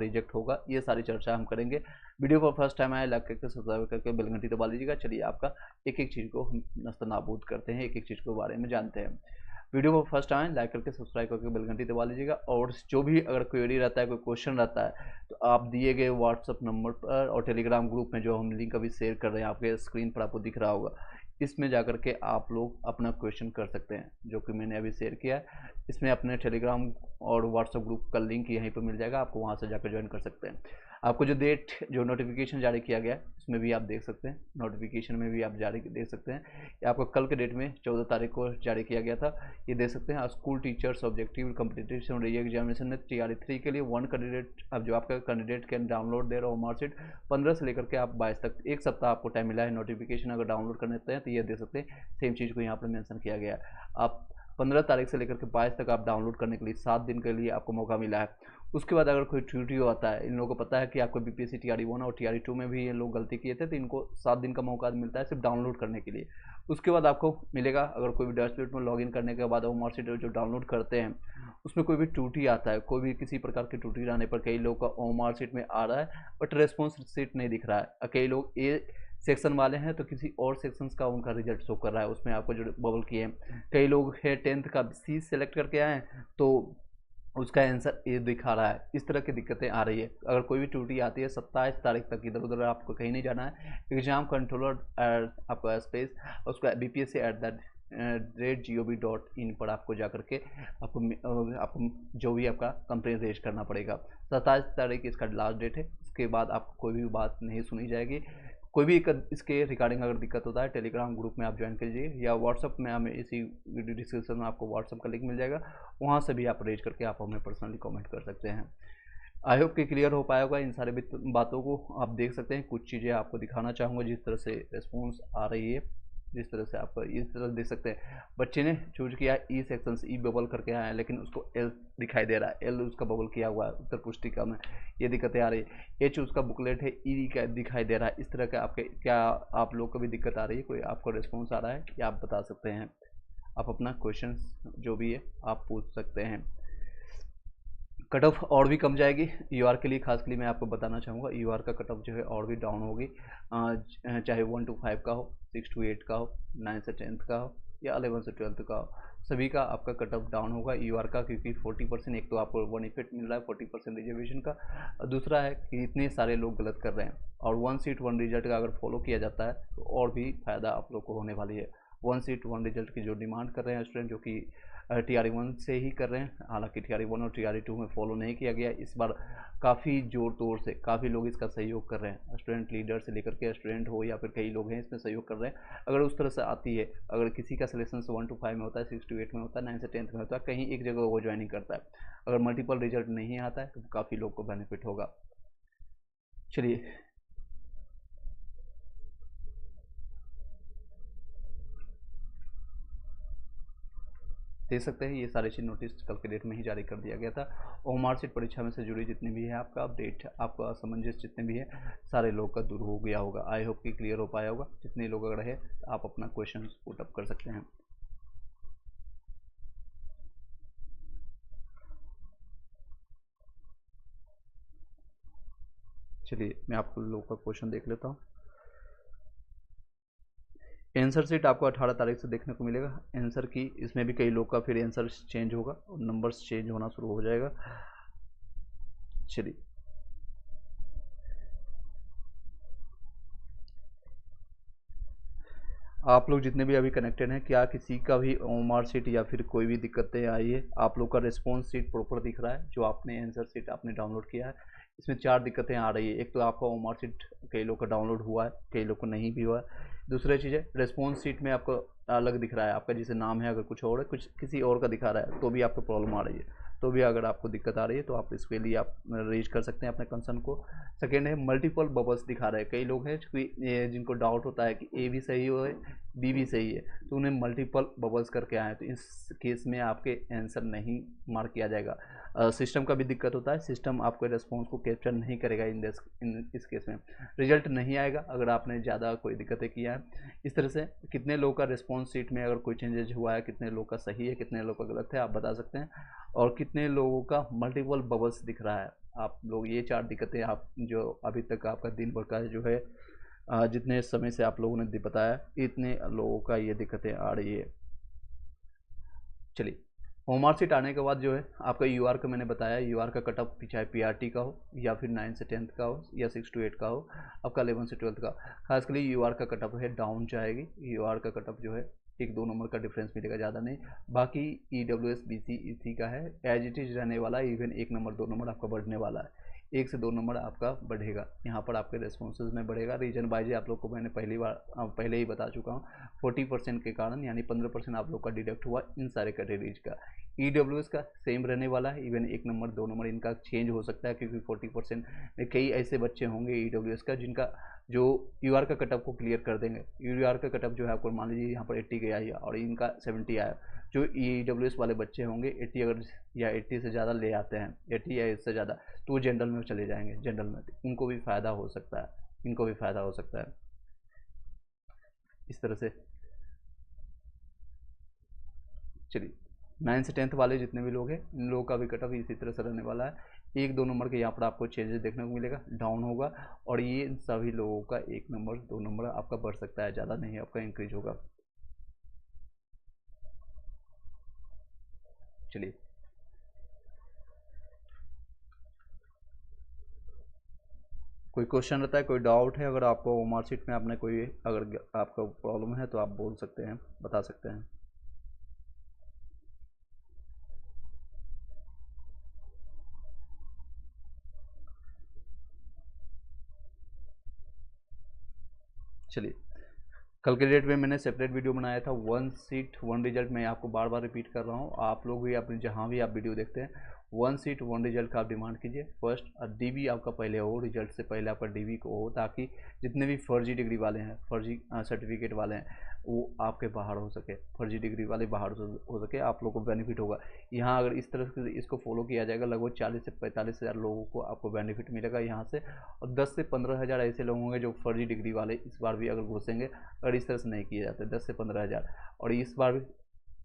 Reject होगा, ये सारी चर्चा हम करेंगे। वीडियो पर फर्स्ट टाइम आए लाइक करके सब्सक्राइब करके बेल घंटी दबा लीजिएगा। चलिए आपका एक एक चीज़ को हम नस्तनाबूद करते हैं, एक एक चीज़ के बारे में जानते हैं। वीडियो को फर्स्ट टाइम लाइक करके सब्सक्राइब करके बेल घंटी दबा लीजिएगा। और जो भी अगर क्वेरी रहता है, कोई क्वेश्चन रहता है, तो आप दिए गए व्हाट्सअप नंबर पर और टेलीग्राम ग्रुप में जो हम लिंक अभी शेयर कर रहे हैं, आपके स्क्रीन पर आपको दिख रहा होगा, इसमें जाकर के आप लोग अपना क्वेश्चन कर सकते हैं, जो कि मैंने अभी शेयर किया है। इसमें अपने टेलीग्राम और व्हाट्सएप ग्रुप का लिंक यहीं पर मिल जाएगा, आपको वहाँ से जाकर ज्वाइन कर सकते हैं। आपको जो डेट जो नोटिफिकेशन जारी किया गया है उसमें भी आप देख सकते हैं, नोटिफिकेशन में भी आप जारी देख सकते हैं। ये आपको कल के डेट में 14 तारीख को जारी किया गया था, ये देख सकते हैं। School teachers objective competition re examination में TRE3 के लिए 1 कैंडिडेट, अब जो आपका candidate can download there OMR sheet 15 से लेकर के आप 22 तक, एक सप्ताह आपको टाइम मिला है नोटिफिकेशन अगर डाउनलोड करने हैं, तो ये देख सकते हैं। सेम चीज़ को यहाँ पर मेंशन किया गया है। आप 15 तारीख से लेकर के 22 तक आप डाउनलोड करने के लिए 7 दिन के लिए आपको मौका मिला है। उसके बाद अगर कोई ट्यूटो आता है, इन लोगों को पता है कि आपको BPSC TRE1 और TRE2 में भी ये लोग गलती किए थे, तो इनको 7 दिन का मौका मिलता है सिर्फ डाउनलोड करने के लिए। उसके बाद आपको मिलेगा, अगर कोई भी डैशबोर्ड में लॉगिन करने के बाद OMR शीट जो डाउनलोड करते हैं उसमें कोई भी त्रुटि आता है, कोई भी किसी प्रकार की त्रुटि आने पर कई लोगों का OMR शीट में आ रहा है बट रेस्पॉन्स शीट नहीं दिख रहा है। कई लोग ए सेक्शन वाले हैं तो किसी और सेक्शंस का उनका रिजल्ट शो कर रहा है, उसमें आपको जो बबल किए हैं। कई लोग है 10th का C सेलेक्ट करके आए हैं तो उसका आंसर ए दिखा रहा है। इस तरह की दिक्कतें आ रही है। अगर कोई भी त्रुटि आती है 27 तारीख तक, इधर उधर आपको कहीं नहीं जाना है। एग्जाम कंट्रोलर आपका स्पेस उसका BPSC@gov.in पर आपको जा करके आपको जो भी आपका कंप्लेन रेज करना पड़ेगा। 27 तारीख इसका लास्ट डेट है। उसके बाद आपको कोई भी बात नहीं सुनी जाएगी। कोई भी इसके रिगार्डिंग अगर दिक्कत होता है, टेलीग्राम ग्रुप में आप ज्वाइन कीजिए या व्हाट्सअप में, हमें इसी वीडियो डिस्क्रिप्शन में आपको व्हाट्सअप का लिंक मिल जाएगा, वहाँ से भी आप रेज करके आप हमें पर्सनली कमेंट कर सकते हैं। आई होप कि क्लियर हो पाया होगा इन सारे बातों को। आप देख सकते हैं कुछ चीज़ें आपको दिखाना चाहूँगा, जिस तरह से रिस्पॉन्स आ रही है, जिस तरह से आप इस तरह देख सकते हैं। बच्चे ने चूज किया ई सेक्शन ई बबल करके आया है, लेकिन उसको एल दिखाई दे रहा है, एल उसका बबल किया हुआ है उत्तर पुस्तिका में, ये दिक्कतें आ रही है। एच उसका बुकलेट है, ई का दिखाई दे रहा है। इस तरह का आपके क्या आप लोग को भी दिक्कत आ रही है, कोई आपको रिस्पॉन्स आ रहा है, या आप बता सकते हैं। आप अपना क्वेश्चन जो भी है आप पूछ सकते हैं। कट ऑफ और भी कम जाएगी UR के लिए, खास के लिए मैं आपको बताना चाहूँगा UR का कट ऑफ जो है और भी डाउन होगी, चाहे 1 to 5 का हो, 6 to 8 का हो, 9 से 10th का हो या 11 से 12th का हो, सभी का आपका कट ऑफ डाउन होगा UR का, क्योंकि 40% एक तो आपको बेनिफिट मिल रहा है 40% रिजर्वेशन का, दूसरा है कि इतने सारे लोग गलत कर रहे हैं। और 1 सीट 1 रिजल्ट का अगर फॉलो किया जाता है तो और भी फ़ायदा आप लोग को होने वाली है। 1 सीट 1 रिजल्ट की जो डिमांड कर रहे हैं स्टूडेंट, जो कि TRE1 से ही कर रहे हैं, हालांकि TRE1 और TRE2 में फॉलो नहीं किया गया। इस बार काफ़ी जोर तोड़ से काफ़ी लोग इसका सहयोग कर रहे हैं, स्टूडेंट लीडर से लेकर के स्टूडेंट हो या फिर कई लोग हैं इसमें सहयोग कर रहे हैं। अगर उस तरह से आती है, अगर किसी का सिलेक्शन 1 to 5 में होता है, 6 to 8 में होता है, 9 से 10th में होता है, कहीं एक जगह वो ज्वाइनिंग करता है, अगर मल्टीपल रिजल्ट नहीं आता है तो काफ़ी लोग को बेनिफिट होगा। चलिए देख सकते हैं, ये सारी चीज़ नोटिस कल के डेट में ही जारी कर दिया गया था। OMR शीट परीक्षा में से जुड़ी जितनी भी है आपका अपडेट, आपका असमंजस जितने भी है, सारे लोग का दूर हो गया होगा। आई होप कि क्लियर हो पाया होगा। जितने लोग अगर है आप अपना क्वेश्चन पुट अप कर सकते हैं। चलिए मैं आप लोग का क्वेश्चन देख लेता हूँ। आंसर शीट आपको 18 तारीख से देखने को मिलेगा आंसर की। इसमें भी कई लोग का फिर आंसर चेंज होगा और नंबर्स चेंज होना शुरू हो जाएगा। चलिए आप लोग जितने भी अभी कनेक्टेड हैं, क्या किसी का भी OMR शीट या फिर कोई भी दिक्कतें आई है? आप लोग का रिस्पॉन्स शीट प्रॉपर दिख रहा है, जो आपने आंसर शीट आपने डाउनलोड किया है। इसमें 4 दिक्कतें आ रही है। एक तो आपका OMR शीट कई लोग का डाउनलोड हुआ है, कई लोग को नहीं भी हुआ है। दूसरी चीज़ है रिस्पॉन्स शीट में आपको अलग दिख रहा है, आपका जैसे नाम है अगर कुछ और है, कुछ किसी और का दिखा रहा है, तो भी आपको प्रॉब्लम आ रही है। तो भी अगर आपको दिक्कत आ रही है तो आप इसके लिए आप रेज कर सकते हैं अपने कंसर्न को। सेकेंड है मल्टीपल बबल्स दिखा रहे हैं। कई लोग हैं जिनको डाउट होता है कि ए भी सही हो बी भी सही है, तो उन्हें मल्टीपल बबल्स करके आए, तो इस केस में आपके आंसर नहीं मार्क किया जाएगा। सिस्टम का भी दिक्कत होता है, सिस्टम आपके रेस्पॉन्स को कैप्चर नहीं करेगा इस केस में रिजल्ट नहीं आएगा अगर आपने ज़्यादा कोई दिक्कतें किया है। इस तरह से कितने लोग का रिस्पॉन्स शीट में अगर कोई चेंजेज हुआ है, कितने लोग का सही है, कितने लोग का गलत है, आप बता सकते हैं। और कितने लोगों का मल्टीपल बबल्स दिख रहा है, आप लोग ये 4 दिक्कतें आप जो अभी तक आपका दिन भर का जो है जितने समय से आप लोगों ने बताया इतने लोगों का ये दिक्कतें आ रही है। चलिए, होमवर्क सीट आने के बाद जो है आपका यूआर का मैंने बताया, यूआर का कट ऑफ चाहे पीआरटी का हो या फिर 9 से 10th का हो या 6 to 8 का हो, आपका 11 से 12th का, खासकर यूआर का कट ऑफ है डाउन जाएगी। यूआर का कट ऑफ जो है 1-2 नंबर का डिफरेंस मिलेगा, ज़्यादा नहीं। बाकी ईडब्ल्यूएस बीसी इसी का है, एज इट इज रहने वाला है। इवन 1 नंबर 2 नंबर आपका बढ़ने वाला है, 1 से 2 नंबर आपका बढ़ेगा। यहाँ पर आपके रेस्पॉन्सेज में बढ़ेगा। रीजन वाइज आप लोग को मैंने पहले ही बता चुका हूँ, 40% के कारण, यानी 15% आप लोग का डिडक्ट हुआ इन सारे कैटेगरीज का। ईडब्ल्यूएस का सेम रहने वाला है, इवन 1 नंबर 2 नंबर इनका चेंज हो सकता है, क्योंकि 40% कई ऐसे बच्चे होंगे ईडब्ल्यूएस का जिनका जो यूआर का कटअप को क्लियर कर देंगे। यूआर का कटअप जो है आपको मान लीजिए यहाँ पर 80 गया है और इनका 70 आया, जो ईडब्ल्यूएस वाले बच्चे होंगे 80 अगर या 80 से ज़्यादा ले आते हैं, 80 या इससे ज़्यादा, तो वो जनरल में चले जाएंगे। जनरल में उनको भी फ़ायदा हो सकता है, इनको भी फ़ायदा हो सकता है इस तरह से। चलिए, 9 से 10th वाले जितने भी लोग हैं इन लोगों का भी कट ऑफ इसी तरह से रहने वाला है। 1-2 नंबर के यहाँ पर आपको चेंजेस देखने को मिलेगा, डाउन होगा। और ये सभी लोगों का 1 नंबर 2 नंबर आपका बढ़ सकता है, ज़्यादा नहीं आपका इंक्रीज होगा। चलिए, कोई क्वेश्चन रहता है, कोई डाउट है, अगर आपको मार्कशीट में आपने कोई अगर आपका प्रॉब्लम है तो आप बोल सकते हैं, बता सकते हैं। चलिए, कल के डेट में मैंने सेपरेट वीडियो बनाया था, 1 सीट 1 रिजल्ट। मैं आपको बार बार रिपीट कर रहा हूँ, आप लोग भी अपने जहाँ भी आप वीडियो देखते हैं 1 सीट 1 रिजल्ट का आप डिमांड कीजिए फर्स्ट। और डीबी आपका पहले हो, रिजल्ट से पहले आपका डीबी को हो, ताकि जितने भी फर्जी डिग्री वाले हैं, फर्जी सर्टिफिकेट वाले हैं, वो आपके बाहर हो सके, फर्जी डिग्री वाले बाहर हो सके, आप लोग को बेनिफिट होगा। यहाँ अगर इस तरह से इसको फॉलो किया जाएगा, लगभग 40 से 45 हज़ार लोगों को आपको बेनिफिट मिलेगा यहाँ से। और 10 से 15 हज़ार ऐसे लोग होंगे जो फर्जी डिग्री वाले इस बार भी अगर घुसेंगे, अगर इस तरह से नहीं किए जाते, 10 से 15 हज़ार। और इस बार भी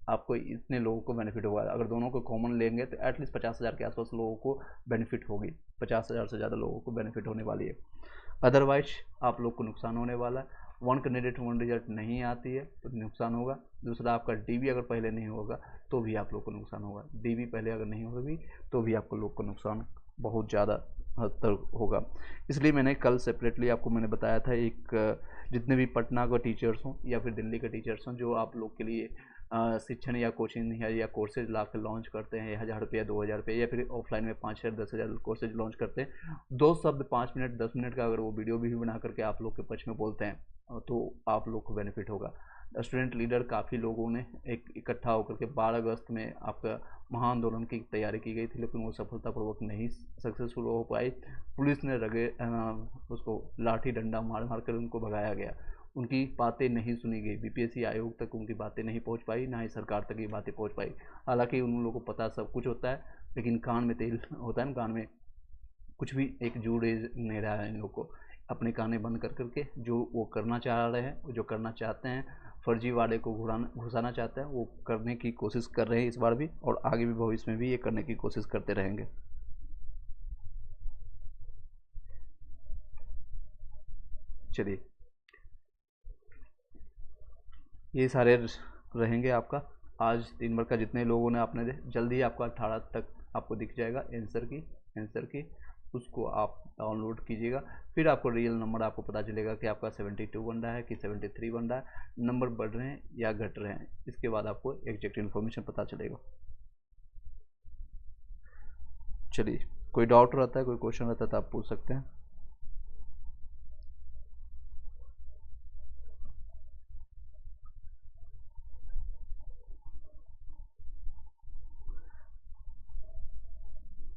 आपको इतने लोगों को बेनिफिट होगा। अगर दोनों को कॉमन लेंगे तो एटलीस्ट 50 हज़ार के आसपास लोगों को बेनिफिट होगी, 50 हज़ार से ज़्यादा लोगों को बेनिफिट होने वाली है। अदरवाइज आप लोग को नुकसान होने वाला है। 1 कैंडिडेट 1 रिजल्ट नहीं आती है तो नुकसान होगा। दूसरा, आपका डीबी अगर पहले नहीं होगा तो भी आप लोग को नुकसान होगा। डीबी पहले अगर नहीं होगी तो भी आपको लोग को नुकसान बहुत ज़्यादा हद तक होगा। इसलिए मैंने कल सेपरेटली आपको मैंने बताया था, एक जितने भी पटना का टीचर्स हों या फिर दिल्ली के टीचर्स हों, जो आप लोग के लिए शिक्षण या कोचिंग या कोर्सेज ला कर लॉन्च करते हैं, 1000 रुपये 2000 रुपये, या फिर ऑफलाइन में 5000 10,000 कोर्सेज लॉन्च करते हैं, 2 शब्द 5 मिनट 10 मिनट का अगर वो वीडियो भी बना करके आप लोग के पक्ष में बोलते हैं तो आप लोग को बेनिफिट होगा। स्टूडेंट लीडर काफ़ी लोगों ने एक इकट्ठा होकर के 12 अगस्त में आपका महाआंदोलन की तैयारी की गई थी, लेकिन वो सफलतापूर्वक नहीं सक्सेसफुल हो पाई। पुलिस ने उसको लाठी डंडा मार मार कर उनको भगाया गया, उनकी बातें नहीं सुनी गई। बीपीएससी आयोग तक उनकी बातें नहीं पहुंच पाई, ना ही सरकार तक ये बातें पहुंच पाई। हालांकि उन लोगों को पता सब कुछ होता है, लेकिन कान में तेल होता है ना, कान में कुछ भी एक जुड़ नहीं रहा है इन लोग को। अपने काने बंद कर करके जो वो करना चाह रहे हैं, जो करना चाहते हैं, फर्जी वाले को घुसाना चाहते हैं, वो करने की कोशिश कर रहे हैं इस बार भी, और आगे भी भविष्य में भी ये करने की कोशिश करते रहेंगे। चलिए, ये सारे रहेंगे आपका आज दिन भर का, जितने लोगों ने आपने जल्दी आपका 18 तक आपको दिख जाएगा आंसर की उसको आप डाउनलोड कीजिएगा। फिर आपको रियल नंबर आपको पता चलेगा कि आपका 72 बन रहा है कि 73 बन रहा है, नंबर बढ़ रहे हैं या घट रहे हैं, इसके बाद आपको एग्जैक्ट इन्फॉर्मेशन पता चलेगा। चलिए, कोई डाउट रहता है, कोई क्वेश्चन रहता है तो आप पूछ सकते हैं।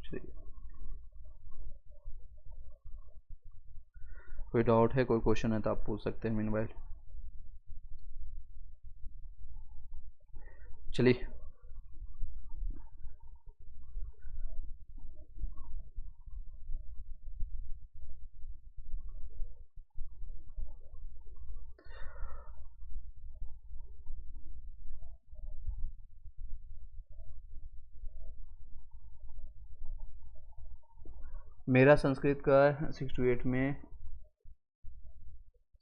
चलिए, कोई डाउट है, कोई क्वेश्चन है तो आप पूछ सकते हैं मीनवाइल। चलिए, मेरा संस्कृत का 6 to 8 में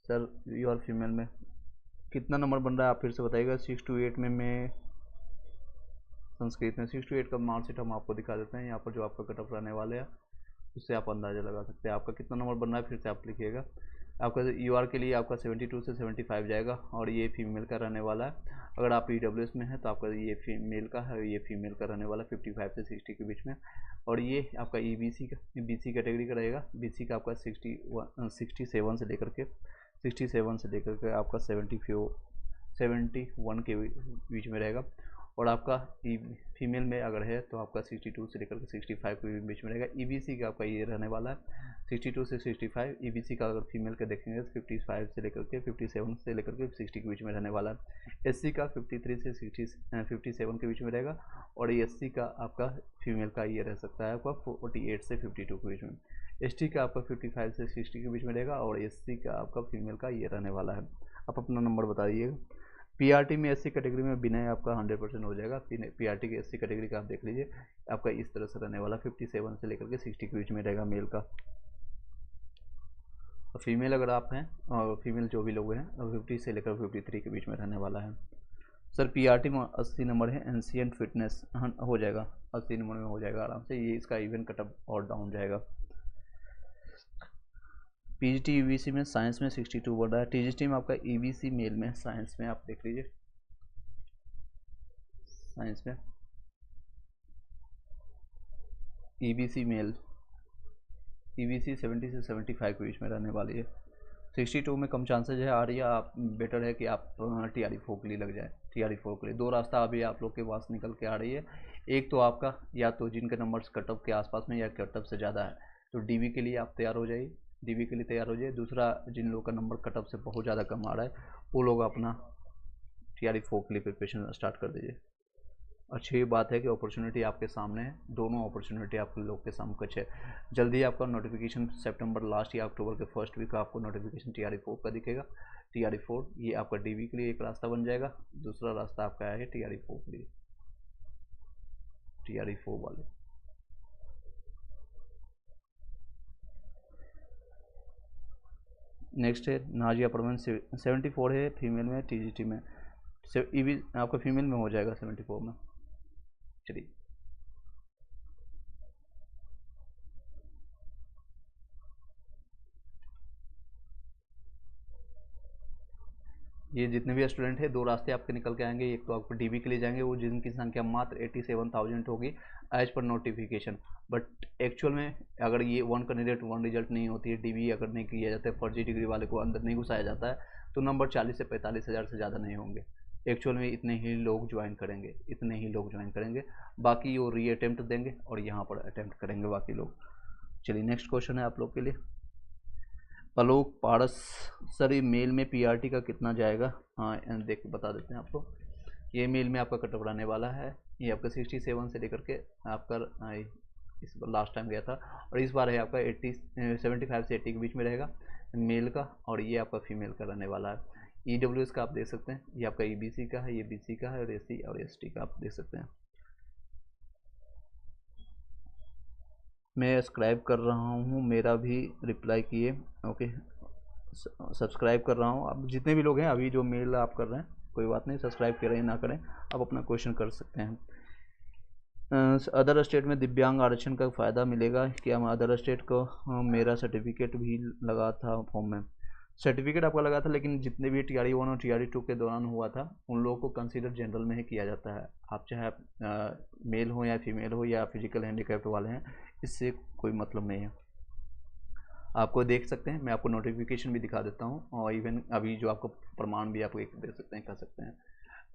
सर, यू आर फीमेल में कितना नंबर बन रहा है आप फिर से बताइएगा। 6 to 8 में मैं संस्कृत में 6 to 8 का मार्कशीट हम आपको दिखा देते हैं। यहाँ पर जो आपका कट ऑफ रहने वाले हैं उससे आप अंदाज़ा लगा सकते हैं आपका कितना नंबर बन रहा है। फिर से आप लिखिएगा। आपका यूआर के लिए आपका 72 से 75 जाएगा और ये फीमेल का रहने वाला है। अगर आप ईडब्ल्यूएस में है तो आपका ये फीमेल का है, ये फीमेल का रहने वाला 55 से 60 के बीच में। और ये आपका ईबीसी का बीसी कैटेगरी का रहेगा। बीसी का आपका 67 से लेकर के आपका 71 के बीच में रहेगा। और आपका फीमेल में अगर है तो आपका 62 से लेकर के 65 के बीच में रहेगा। ईबीसी का आपका ये रहने वाला है 62 से 65। ईबीसी का अगर फीमेल का देखेंगे तो 55 से लेकर के 57 से लेकर के 60 के बीच में रहने वाला है। एससी का 53 से 57 के बीच में रहेगा। और एससी का आपका फीमेल का ये रह सकता है आपका 48 से 52 के बीच में। एसटी का आपका 55 से 60 के बीच में रहेगा। और एससी का आपका फीमेल का ये रहने वाला है। आप अपना नंबर बता दीजिएगा। पीआरटी में एससी कैटेगरी में बिना आपका 100% हो जाएगा। पीआरटी की एससी कैटेगरी का आप देख लीजिए आपका इस तरह से रहने वाला 57 से लेकर के 60 के बीच में रहेगा मेल का। और फीमेल अगर आप हैं और फीमेल जो भी लोग हैं 50 से लेकर 53 के बीच में रहने वाला है। सर पीआरटी में 80 नंबर है। एंशिएंट फिटनेस हो जाएगा 80 नंबर में हो जाएगा आराम से। ये इसका इवन कटअप और डाउन जाएगा। पीजीटी ईबीसी में साइंस में 62 बढ़ रहा है। टीजीटी में आपका ईबीसी मेल में साइंस में आप देख लीजिए। साइंस में ईबीसी मेल ईबीसी 70 से 75 के बीच में रहने वाली है। 62 में कम चांसेज है आ रही है। आप बेटर है कि आप टीआरई 4 के लिए लग जाए। टीआरई 4 के लिए दो रास्ता अभी आप लोग के पास निकल के आ रही है। एक तो आपका या तो जिनके नंबर्स कट ऑफ के आसपास में या कट ऑफ से ज़्यादा है तो डीबी के लिए आप तैयार हो जाइए। डीबी के लिए तैयार हो जाइए। दूसरा जिन लोगों का नंबर कट ऑफ से बहुत ज़्यादा कम आ रहा है वो लोग अपना टीआरई 4 के लिए प्रिपरेशन स्टार्ट कर दीजिए। अच्छी बात है कि अपॉर्चुनिटी आपके सामने है। दोनों अपॉर्चुनिटी आप लोग के सामने कुछ है। जल्दी आपका नोटिफिकेशन सितंबर लास्ट या अक्टूबर के फर्स्ट वीक का आपको नोटिफिकेशन टीआरई 4 का दिखेगा। टीआरई 4 ये आपका डीबी के लिए एक रास्ता बन जाएगा। दूसरा रास्ता आपका है टीआरई 4 के लिए। टीआरई 4 वाले नेक्स्ट है नाजिया परवीन 74 है फीमेल में। टीजीटी में ईवी आपका फीमेल में हो जाएगा 74 में। चलिए ये जितने भी स्टूडेंट हैं दो रास्ते आपके निकल के आएंगे। एक तो आपको डीबी के लिए जाएंगे वो जिनकी संख्या मात्र 87,000 होगी as per notification. But actual में अगर ये 1 कैंडिडेट 1 रिजल्ट नहीं होती है, डीबी अगर नहीं किया जाता है, फर्जी डिग्री वाले को अंदर नहीं घुसाया जाता है तो नंबर 40 से 45 हज़ार से ज़्यादा नहीं होंगे। एक्चुअल में इतने ही लोग ज्वाइन करेंगे। बाकी वो री अटेम्प्ट देंगे और यहाँ पर अटेम्प्ट करेंगे बाकी लोग। चलिए नेक्स्ट क्वेश्चन है आप लोग के लिए। पलोक पारस सर ये मेल में पीआरटी का कितना जाएगा? हाँ देख के बता देते हैं आपको। ये मेल में आपका कटअप रहने वाला है। ये आपका 67 से लेकर के आपका इस बार लास्ट टाइम गया था और इस बार है आपका 75 से 80 के बीच में रहेगा मेल का। और ये आपका फीमेल का रहने वाला है। ईडब्ल्यूएस का आप देख सकते हैं। ये आपका ईबीसी का है, ये बीसी का है और एससी और एसटी का आप देख सकते हैं। मैं सब्सक्राइब कर रहा हूँ, मेरा भी रिप्लाई किए। ओके सब्सक्राइब कर रहा हूँ। अब जितने भी लोग हैं अभी जो मेल आप कर रहे हैं कोई बात नहीं, सब्सक्राइब करें ना करें आप अपना क्वेश्चन कर सकते हैं। अदर स्टेट में दिव्यांग आरक्षण का फ़ायदा मिलेगा क्या? अदर स्टेट को मेरा सर्टिफिकेट भी लगा था फॉर्म में। सर्टिफिकेट आपका लगा था लेकिन जितने भी टीआरई 1 और टीआरई 2 के दौरान हुआ था उन लोगों को कंसीडर जनरल में ही किया जाता है। आप चाहे मेल हो या फीमेल हो या फिजिकल हैंडीकैप्ड वाले हैं, इससे कोई मतलब नहीं है। आपको देख सकते हैं, मैं आपको नोटिफिकेशन भी दिखा देता हूँ और इवन अभी जो आपको प्रमाण भी आपको एक देख सकते हैं, कर सकते हैं।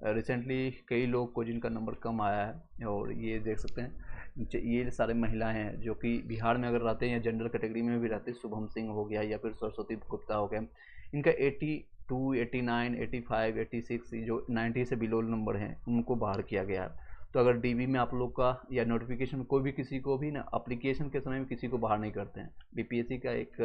रिसेंटली कई लोग को जिनका नंबर कम आया है और ये देख सकते हैं ये सारे महिलाएं हैं जो कि बिहार में अगर रहते हैं या जनरल कैटेगरी में भी रहते हैं। शुभम सिंह हो गया या फिर सरस्वती गुप्ता हो गया, इनका 82, 89, 85, 86 जो 90 से बिलो नंबर हैं उनको बाहर किया गया है। तो अगर डीबी में आप लोग का या नोटिफिकेशन में कोई भी किसी को भी ना अप्लीकेशन के समय में किसी को बाहर नहीं करते हैं। बीपीएससी का एक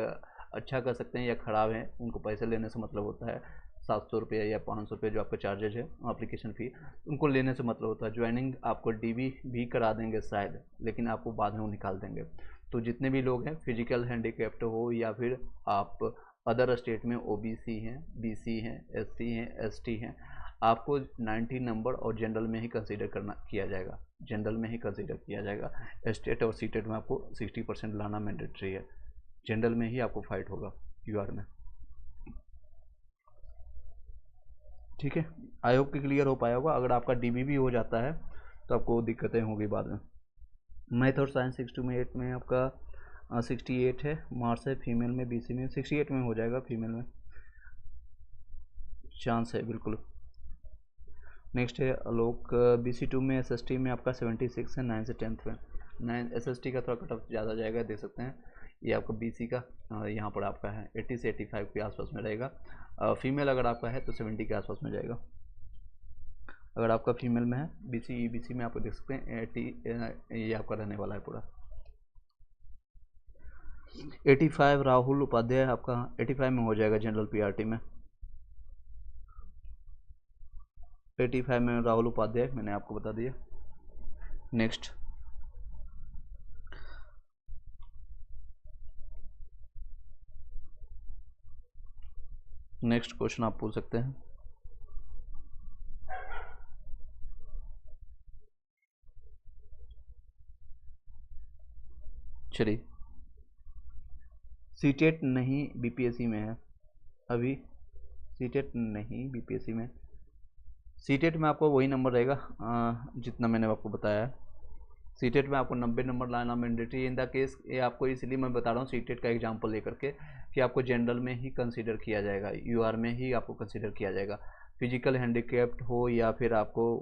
अच्छा कर सकते हैं या ख़राब है, उनको पैसे लेने से मतलब होता है। 700 रुपये या 500 रुपये जो आपका चार्जेज है एप्लीकेशन फ़ी, उनको लेने से मतलब होता है। ज्वाइनिंग आपको डीबी भी करा देंगे शायद, लेकिन आपको बाद में वो निकाल देंगे। तो जितने भी लोग हैं फिजिकल हैंडीकैप्ड हो या फिर आप अदर स्टेट में ओबीसी हैं, बीसी हैं, एससी हैं, एसटी हैं, आपको 90 नंबर और जनरल में ही कंसीडर किया जाएगा, जनरल में ही कंसीडर किया जाएगा। स्टेट और सीटेट में आपको 60% लाना मैंडेटरी है, जनरल में ही आपको फाइट होगा यूआर में। ठीक है, आई होप कि क्लियर हो पाया होगा। अगर आपका डीबी भी हो जाता है तो आपको दिक्कतें होगी बाद में। मैथ और साइंस 6 में 8 में आपका 68 है, मार्क्स है, फीमेल में बीसी में 68 में हो जाएगा, फीमेल में चांस है बिल्कुल। नेक्स्ट है आलोक, BC2 में SST में आपका 76 है, 9 से 10th में। 9 SST का थोड़ा कट ऑफ ज़्यादा जाएगा, देख सकते हैं। ये आपका BC का यहाँ पर आपका है 80 से 85 के आसपास में रहेगा। फीमेल अगर आपका है तो 70 के आसपास में जाएगा। अगर आपका फीमेल में है BC में आपको देख सकते हैं 80 ये आपका रहने वाला है पूरा। 85 राहुल उपाध्याय आपका 85 में हो जाएगा जनरल PRT में। 85 में राहुल उपाध्याय मैंने आपको बता दिया। नेक्स्ट क्वेश्चन आप पूछ सकते हैं। चलिए, सीटेट नहीं BPSC में है अभी, सीटेट नहीं BPSC में। सीटेट में आपको वही नंबर रहेगा जितना मैंने आपको बताया है। सीटेट में आपको 90 नंबर लाना मैंडेटरी इन द केस। ये आपको इसलिए मैं बता रहा हूँ सीटेट का एग्जांपल लेकर के कि आपको जनरल में ही कंसीडर किया जाएगा, यूआर में ही आपको कंसीडर किया जाएगा। फिजिकल हैंडीकैप्ड हो या फिर आपको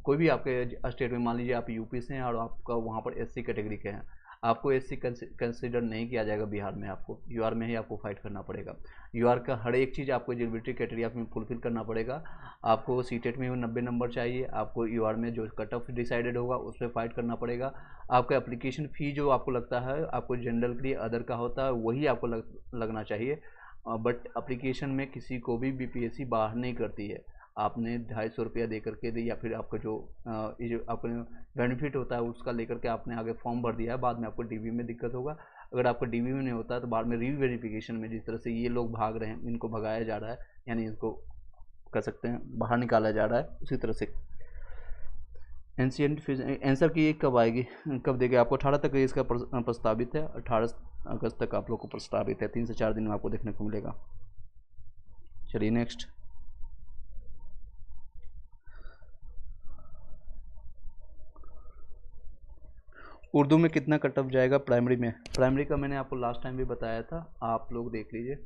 कोई भी आपके स्टेट में, मान लीजिए आप यूपी से हैं और आपका वहाँ पर SC कैटेगरी के हैं, आपको SC कंसिडर नहीं किया जाएगा बिहार में, आपको यूआर में ही आपको फाइट करना पड़ेगा। यूआर का हर एक चीज़ आपको एलिजिबिलिटी क्राइटेरिया में फुलफिल करना पड़ेगा। आपको सीटेट में 90 नंबर चाहिए, आपको यूआर में जो कट ऑफ डिसाइडेड होगा उस पर फाइट करना पड़ेगा। आपका एप्लीकेशन फ़ी जो आपको लगता है आपको जनरल के लिए अदर का होता है वही आपको लगना चाहिए, बट एप्लीकेशन में किसी को भी BPSC बाहर नहीं करती है। आपने 250 रुपया दे करके दी या फिर आपका जो आपको बेनिफिट होता है उसका लेकर के आपने आगे फॉर्म भर दिया है, बाद में आपको DV में दिक्कत होगा। अगर आपको DV में नहीं होता है तो बाद में रीवेरिफिकेशन में जिस तरह से ये लोग भाग रहे हैं, इनको भगाया जा रहा है, यानी इनको कह सकते हैं बाहर निकाला जा रहा है, उसी तरह से एंशिएंट आंसर की कब आएगी, कब देगी आपको? 18 तक इसका प्रस्तावित है, 18 अगस्त तक आप लोग को प्रस्तावित है, 3 से 4 दिन में आपको देखने को मिलेगा। चलिए नेक्स्ट, उर्दू में कितना कट ऑफ जाएगा प्राइमरी में? प्राइमरी का मैंने आपको लास्ट टाइम भी बताया था, आप लोग देख लीजिए।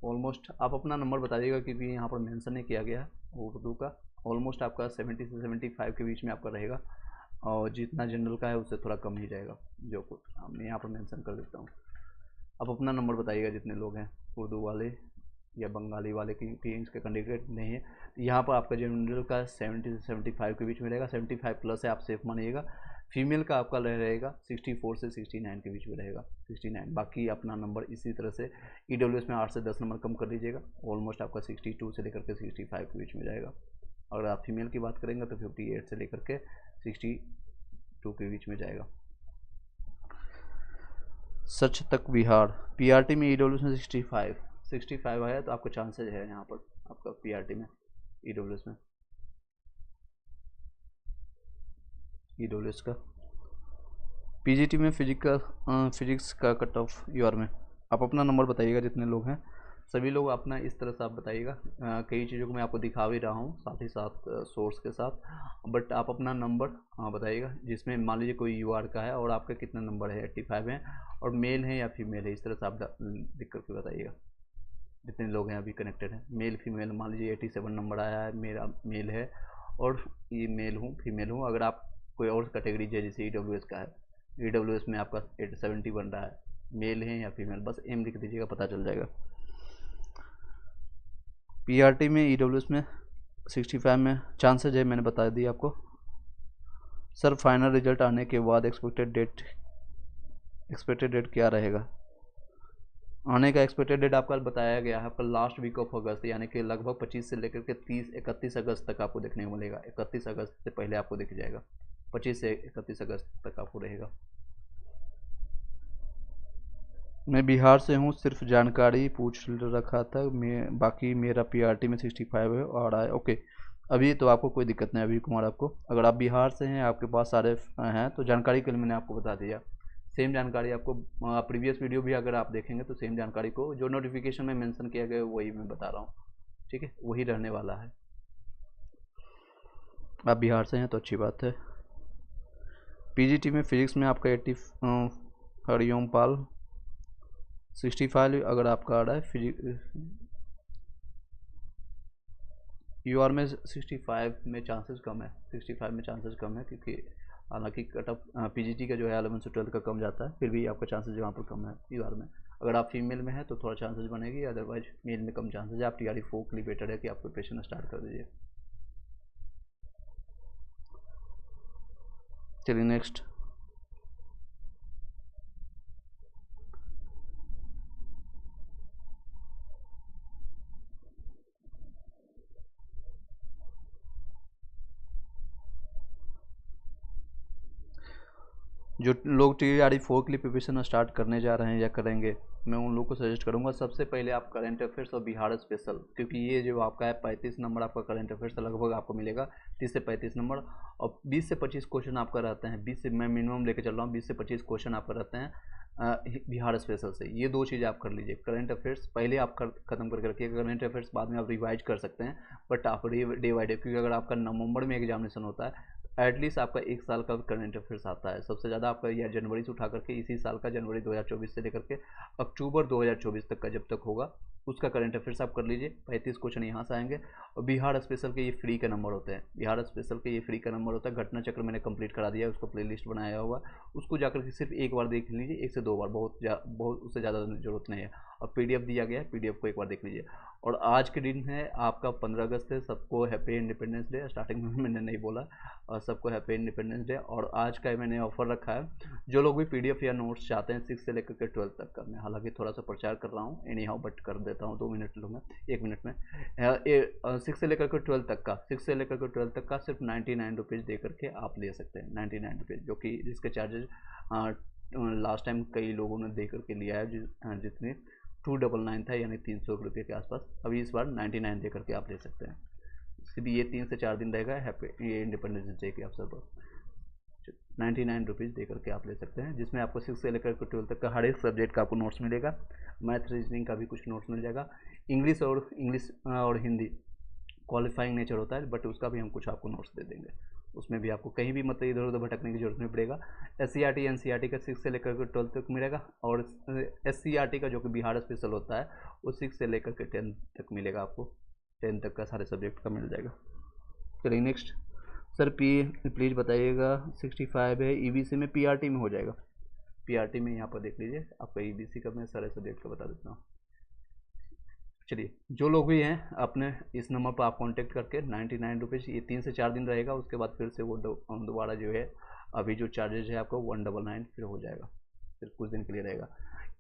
ऑलमोस्ट आप अपना नंबर बताइएगा क्योंकि यहाँ पर मेंशन नहीं किया गया है उर्दू का। ऑलमोस्ट आपका 70 से 75 के बीच में आपका रहेगा, और जितना जनरल का है उससे थोड़ा कम ही जाएगा, जो कुछ मैं यहाँ पर मेंशन कर देता हूँ। आप अपना नंबर बताइएगा जितने लोग हैं उर्दू वाले या बंगाली वाले की इसके कैंडिडेट नहीं है। यहाँ पर आपका जनरल का 70 से 75 के बीच में रहेगा, 75 प्लस है आप सेफ मानिएगा। फीमेल का आपका रहेगा 64 से 69 के बीच में रहेगा, 69। बाकी अपना नंबर इसी तरह से EWS में 8 से 10 नंबर कम कर दीजिएगा, ऑलमोस्ट आपका 62 से लेकर के 65 के बीच में जाएगा। अगर आप फीमेल की बात करेंगे तो 58 से लेकर के 62 के बीच में जाएगा। सच तक बिहार PRT में EWS में 65 आया तो आपको चांसेज है यहाँ पर आपका PRT में EWS में EWS का। PGT में फिजिक्स का कट ऑफ यूआर में आप अपना नंबर बताइएगा जितने लोग हैं, सभी लोग अपना इस तरह से आप बताइएगा। कई चीज़ों को मैं आपको दिखा भी रहा हूँ साथ ही साथ सोर्स के साथ, बट आप अपना नंबर बताइएगा जिसमें मान लीजिए कोई यूआर का है और आपका कितना नंबर है, 85 है और मेल है या फीमेल है, इस तरह से आप लिख करके बताइएगा जितने लोग हैं अभी कनेक्टेड हैं। मेल फीमेल मान लीजिए 87 नंबर आया है, मेरा मेल है और ये मेल हूँ फीमेल हूँ। अगर आप कोई और कैटेगरी है जैसे EWS का है, EWS में आपका 70 बन रहा है, मेल है या फीमेल, बस एम लिख दीजिएगा पता चल जाएगा। PRT में EWS में 65 में चांसेज है, मैंने बता दिया आपको। सर फाइनल रिजल्ट आने के बाद एक्सपेक्टेड डेट क्या रहेगा? आने का एक्सपेक्टेड डेट आपका बताया गया है आपका लास्ट वीक ऑफ अगस्त, यानी कि लगभग 25 से लेकर के 31 अगस्त तक आपको देखने को मिलेगा। 31 अगस्त से पहले आपको दिख जाएगा, 25 से 31 अगस्त तक आपको रहेगा। मैं बिहार से हूँ, सिर्फ जानकारी पूछ रखा था। मैं बाकी मेरा पीआरटी में 65 है और आया। ओके, अभी तो आपको कोई दिक्कत नहीं। अभी कुमार, आपको अगर आप बिहार से हैं, आपके पास सारे हैं, तो जानकारी के लिए मैंने आपको बता दिया। सेम जानकारी आपको प्रीवियस वीडियो भी अगर आप देखेंगे तो सेम जानकारी को जो नोटिफिकेशन में मेंशन किया गया है वही मैं बता रहा हूँ। ठीक है, वही रहने वाला है। आप बिहार से हैं तो अच्छी बात है। पीजीटी में फिजिक्स में आपका 80, हरिओम पाल 65 अगर आपका आ रहा है। यूआर में 65 में चांसेस कम है, 65 में चांसेस कम है, क्योंकि हालांकि कट ऑफ पीजीटी का जो है 11 से 12 का कम जाता है, फिर भी आपका चांसेस यहाँ पर कम है यूआर में। अगर आप फीमेल में है तो थोड़ा चांसेस बनेगी, अदरवाइज मेल में कम चांसेस है। आप टीआरई 4 के लिए बेटर है कि आप प्रिपरेशन स्टार्ट कर दीजिए। चलिए नेक्स्ट। जो लोग टीआरई 4 के लिए प्रिपरेशन स्टार्ट करने जा रहे हैं या करेंगे, मैं उन लोगों को सजेस्ट करूंगा सबसे पहले आप करंट अफेयर्स और बिहार स्पेशल, क्योंकि ये जो आपका है 35 नंबर आपका करंट अफेयर्स लगभग आपको मिलेगा 30 से 35 नंबर, और 20 से 25 क्वेश्चन आपका रहते हैं। 20 से मैं मिनिमम लेके चल रहा हूँ, 20 से 25 क्वेश्चन आपका रहते हैं बिहार स्पेशल से। ये दो चीज़ आप कर लीजिए। करंट अफेयर्स पहले आप खत्म करके रखिए, करंट अफेयर्स बाद में आप रिवाइज कर सकते हैं, बट आप डे बाई डे, क्योंकि अगर आपका नवंबर में एग्जामिनेशन होता है, एटलीस्ट आपका एक साल का करंट अफेयर्स आता है। सबसे ज़्यादा आपका यह जनवरी से उठा करके इसी साल का जनवरी 2024 से लेकर के अक्टूबर 2024 तक का जब तक होगा उसका करंट अफेयर्स आप कर लीजिए। 35 क्वेश्चन यहाँ से आएंगे। और बिहार स्पेशल के ये फ्री का नंबर होते हैं, बिहार स्पेशल के ये फ्री का नंबर होता है। घटना चक्र मैंने कंप्लीट करा दिया है, उसको प्लेलिस्ट बनाया हुआ, उसको जाकर के सिर्फ एक बार देख लीजिए, 1 से 2 बार, बहुत उससे ज़्यादा जरूरत नहीं है। और पीडीएफ दिया गया है, पीडीएफ को एक बार देख लीजिए। और आज के दिन है आपका 15 अगस्त है, सबको हैप्पी इंडिपेंडेंस डे। स्टार्टिंग में मैंने नहीं बोला, और सबको हैप्पी इंडिपेंडेंस डे। और आज का मैंने ऑफर रखा है, जो लोग भी पीडीएफ या नोट्स चाहते हैं 6 से लेकर के 12 तक का, मैं हालांकि थोड़ा सा प्रचार कर रहा हूँ एनी हाउ, बट कर देता हूँ, 2 मिनट लूँगा, 1 मिनट में। 6 से लेकर के 12 तक का, 6 से लेकर के 12 तक का सिर्फ 99 रुपीज़ दे करके आप ले सकते हैं। 99 रुपीज़, जो कि जिसके चार्जेज लास्ट टाइम कई लोगों ने दे करके लिया है, जितने 299 था, यानी 300 रुपये के आसपास। अभी इस बार 99 दे करके आप ले सकते हैं। सिर्फ ये 3 से 4 दिन रहेगा हैप्पी ये इंडिपेंडेंस डे के अवसर पर। 99 रुपीज़ दे करके आप ले सकते हैं, जिसमें आपको 6 से लेकर 12 तक का हर एक सब्जेक्ट का आपको नोट्स मिलेगा। मैथ रीजनिंग का भी कुछ नोट्स मिल जाएगा। इंग्लिश और हिंदी क्वालिफाइंग नेचर होता है, बट उसका भी हम कुछ आपको नोट्स दे देंगे। उसमें भी आपको कहीं भी मतलब इधर उधर भटकने की जरूरत नहीं पड़ेगा। SCRT NCRT का 6 से लेकर के 12 तक मिलेगा, और SCRT का जो कि बिहार स्पेशल होता है वो 6 से लेकर के 10 तक मिलेगा आपको। 10 तक का सारे सब्जेक्ट का मिल जाएगा। चलिए नेक्स्ट। सर प्लीज़ बताइएगा 65 है EBC में, PRT में हो जाएगा। PRT में यहाँ पर देख लीजिए, आपका EBC का मैं सारे सब्जेक्ट का बता देता हूँ। चलिए, जो लोग भी हैं अपने इस नंबर पर आप कांटेक्ट करके 99 रुपीज़, ये 3 से 4 दिन रहेगा, उसके बाद फिर से वो दोबारा जो है अभी जो चार्जेज है आपको 199 फिर हो जाएगा, फिर कुछ दिन के लिए रहेगा।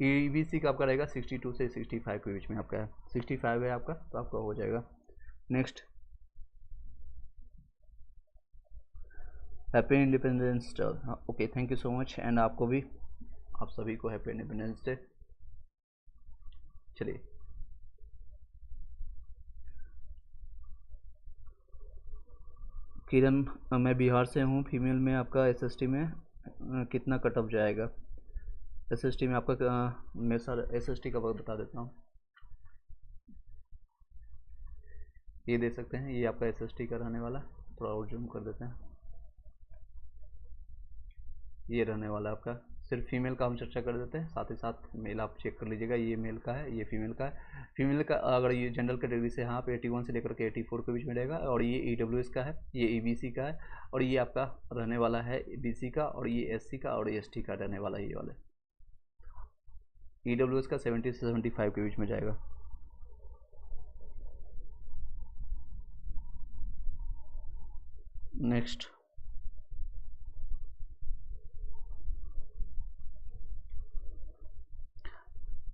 EBC का आपका रहेगा 62 से 65 के बीच में आपका है। 65 है आपका, तो आपका हो जाएगा। Next. Happy independence day. Okay, thank you so much, and आपको भी, आप सभी को हैप्पी इंडिपेंडेंस डे। चलिए, किरण, मैं बिहार से हूँ, फीमेल में आपका SST में कितना कट ऑफ जाएगा? SST में आपका मैं सर SST का बता देता हूँ, ये दे सकते हैं, ये आपका SST का रहने वाला, थोड़ा और जूम कर देते हैं, ये रहने वाला आपका। सिर्फ फीमेल का हम चर्चा कर देते हैं, साथ ही साथ मेल आप चेक कर लीजिएगा, ये मेल का है, ये फीमेल का है। फीमेल का अगर ये जनरल कैटेगरी से हाँ, आप 81 से लेकर के 84 के बीच में रहेगा, और ये EWS का है, ये EBC का है, और ये आपका रहने वाला है BC का, और ये SC का और ST का रहने वाला है। ये वाले EWS का 70 से 75 के बीच में जाएगा। नेक्स्ट।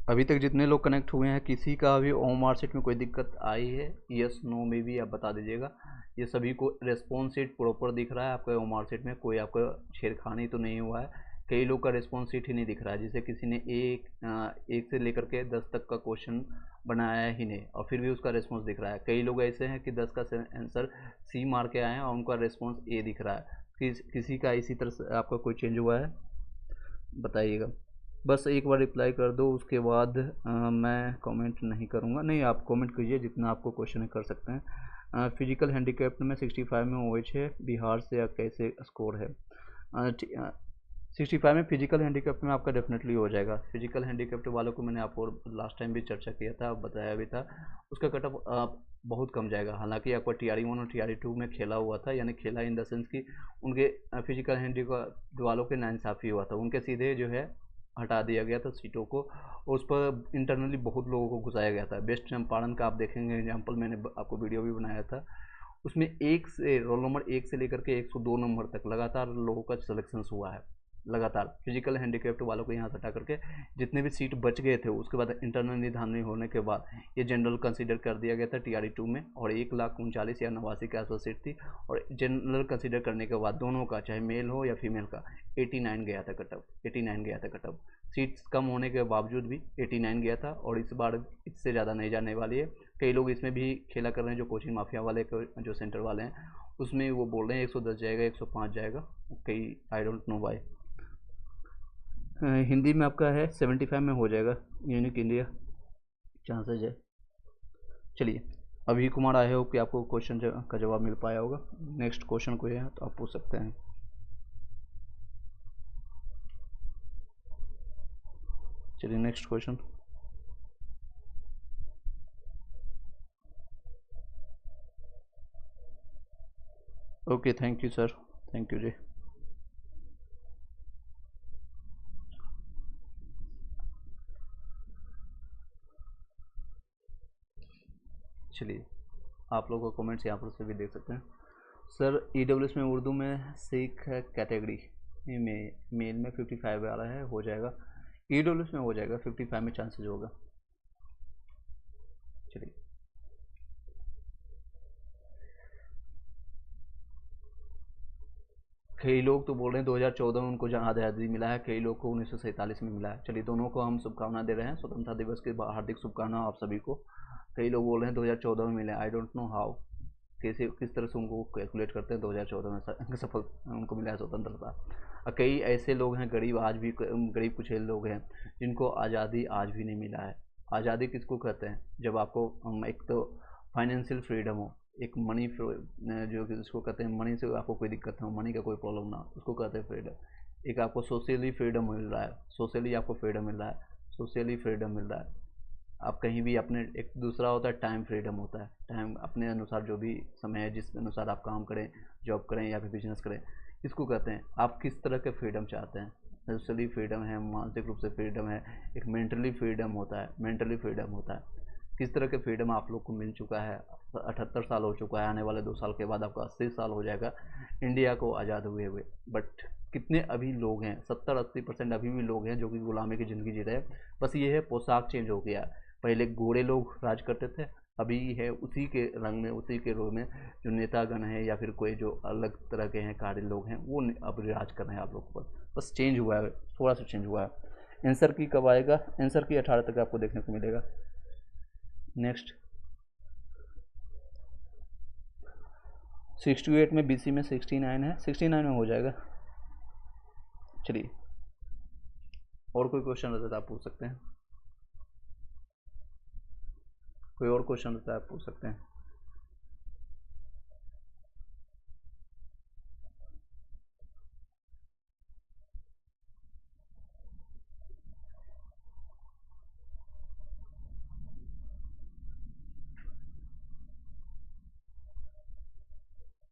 अभी तक जितने लोग कनेक्ट हुए हैं, किसी का भी OMR शीट में कोई दिक्कत आई है, यस नो में भी आप बता दीजिएगा। ये सभी को रेस्पॉन्स शीट प्रॉपर दिख रहा है आपका OMR शीट में, कोई आपका छेड़खानी तो नहीं हुआ है, कई लोग का रिस्पॉन्स शीट ही नहीं दिख रहा है, जैसे किसी ने एक से लेकर के 10 तक का क्वेश्चन बनाया ही नहीं और फिर भी उसका रिस्पॉन्स दिख रहा है। कई लोग ऐसे हैं कि 10 का आंसर सी मार के आए हैं और उनका रिस्पॉन्स ए दिख रहा है। किसी का इसी तरह से आपका कोई चेंज हुआ है बताइएगा। बस एक बार रिप्लाई कर दो, उसके बाद मैं कमेंट नहीं करूँगा। नहीं, आप कमेंट कीजिए, जितना आपको क्वेश्चन कर सकते हैं। फिजिकल हैंडीकैप्ड में 65 में OH है, बिहार से कैसे स्कोर है? 65 में फिजिकल हैंडीकैप्ड में आपका डेफिनेटली हो जाएगा। फिजिकल हैंडीकैप्ड वालों को मैंने आपको लास्ट टाइम भी चर्चा किया था, बताया भी था, उसका कटअप बहुत कम जाएगा। हालांकि आपका TRE 1 और TRE 2 में खेला हुआ था, यानी खेला इन द सेंस कि उनके फिजिकल हैंडीकैप्ड वालों के नाइंसाफ़ी हुआ था, उनके सीधे जो है हटा दिया गया था सीटों को, और उस पर इंटरनली बहुत लोगों को घुसाया गया था। बेस्ट चंपारण का आप देखेंगे एग्जाम्पल, मैंने आपको वीडियो भी बनाया था, उसमें रोल नंबर 1 से लेकर के 102 नंबर तक लगातार लोगों का सिलेक्शन हुआ है। लगातार फिजिकल हैंडीकैप्ड वालों को यहाँ से हटा करके जितने भी सीट बच गए थे, उसके बाद इंटरनल निदान नहीं होने के बाद ये जनरल कंसीडर कर दिया गया था TRE 2 में, और 1,39,000 या 89 के आसपास सीट थी, और जनरल कंसीडर करने के बाद दोनों का, चाहे मेल हो या फीमेल का, 89 गया था कटअप, 89 गया था कटअप। सीट्स कम होने के बावजूद भी 89 गया था, और इस बार इससे ज़्यादा नहीं जाने वाली है। कई लोग इसमें भी खेला कर रहे हैं, जो कोचिंग माफिया वाले जो सेंटर वाले हैं, उसमें वो बोल रहे हैं 110 जाएगा, 105 जाएगा, कई I don't know why. Hindi में आपका है 75 में हो जाएगा, यूनिक इंडिया चांसेज है। चलिए, अभी कुमार, आए हो कि आपको क्वेश्चन का जवाब मिल पाया होगा। नेक्स्ट क्वेश्चन कोई है तो आप पूछ सकते हैं। चलिए next question. Okay, thank you sir, thank you जी। चलिए, आप लोगों का कमेंट्स यहाँ पर से भी देख सकते हैं। सर EWS में उर्दू में सिख कैटेगरी में मेल में 55 आ रहा है, हो जाएगा। EWS में हो जाएगा, 55 में चांसेस होगा। चलिए, कई लोग तो बोल रहे हैं 2014 में उनको आज़ादी मिला है, कई लोग को 1947 में मिला है। चलिए, दोनों को हम शुभकामना दे रहे हैं, स्वतंत्रता दिवस की हार्दिक शुभकामनाएं आप सभी को। कई लोग बोल रहे हैं 2014 में मिले, आई डोंट नो हाउ, कैसे किस तरह से उनको कैलकुलेट करते हैं 2014 में सफल उनको मिला है स्वतंत्रता। और कई ऐसे लोग हैं गरीब, आज भी गरीब कुछ लोग हैं जिनको आज़ादी आज भी नहीं मिला है। आज़ादी किसको कहते हैं? जब आपको एक तो फाइनेंशियल फ्रीडम हो, एक मनी जो जिसको कहते हैं मनी से आपको कोई दिक्कत ना हो, मनी का कोई प्रॉब्लम ना हो, उसको कहते हैं फ्रीडम। एक आपको सोशली फ्रीडम मिल रहा है, सोशली आपको फ्रीडम मिल रहा है, सोशली फ्रीडम मिल रहा है। आप कहीं भी अपने, एक दूसरा होता है टाइम फ्रीडम होता है, टाइम अपने अनुसार जो भी समय है जिस अनुसार आप काम करें, जॉब करें या फिर बिजनेस करें, इसको कहते हैं। आप किस तरह के फ्रीडम चाहते हैं? सोशली फ्रीडम है, मानसिक रूप से फ्रीडम है, एक मेंटली फ्रीडम होता है, मेंटली फ्रीडम होता है। किस तरह के फ्रीडम आप लोग को मिल चुका है? 78 साल हो चुका है, आने वाले 2 साल के बाद आपका 80 साल हो जाएगा इंडिया को आज़ाद हुए हुए। बट कितने अभी लोग हैं, 70-80% अभी भी लोग हैं जो कि गुलामी की ज़िंदगी जी रहे हैं। बस ये है, पोशाक चेंज हो गया। पहले गोरे लोग राज करते थे, अभी है उसी के रंग में, उसी के रूप में जो नेतागण हैं या फिर कोई जो अलग तरह के हैं कार्य लोग हैं, वो अब राज कर रहे हैं आप लोगों पर। बस चेंज हुआ है, थोड़ा सा चेंज हुआ है। आंसर की कब आएगा? आंसर की 18 तक आपको देखने को मिलेगा। नेक्स्ट, 68 में BC में 69 है, 69 में हो जाएगा। चलिए, और कोई क्वेश्चन रहता है तो आप पूछ सकते हैं, कोई और क्वेश्चन रहता है आप पूछ सकते हैं।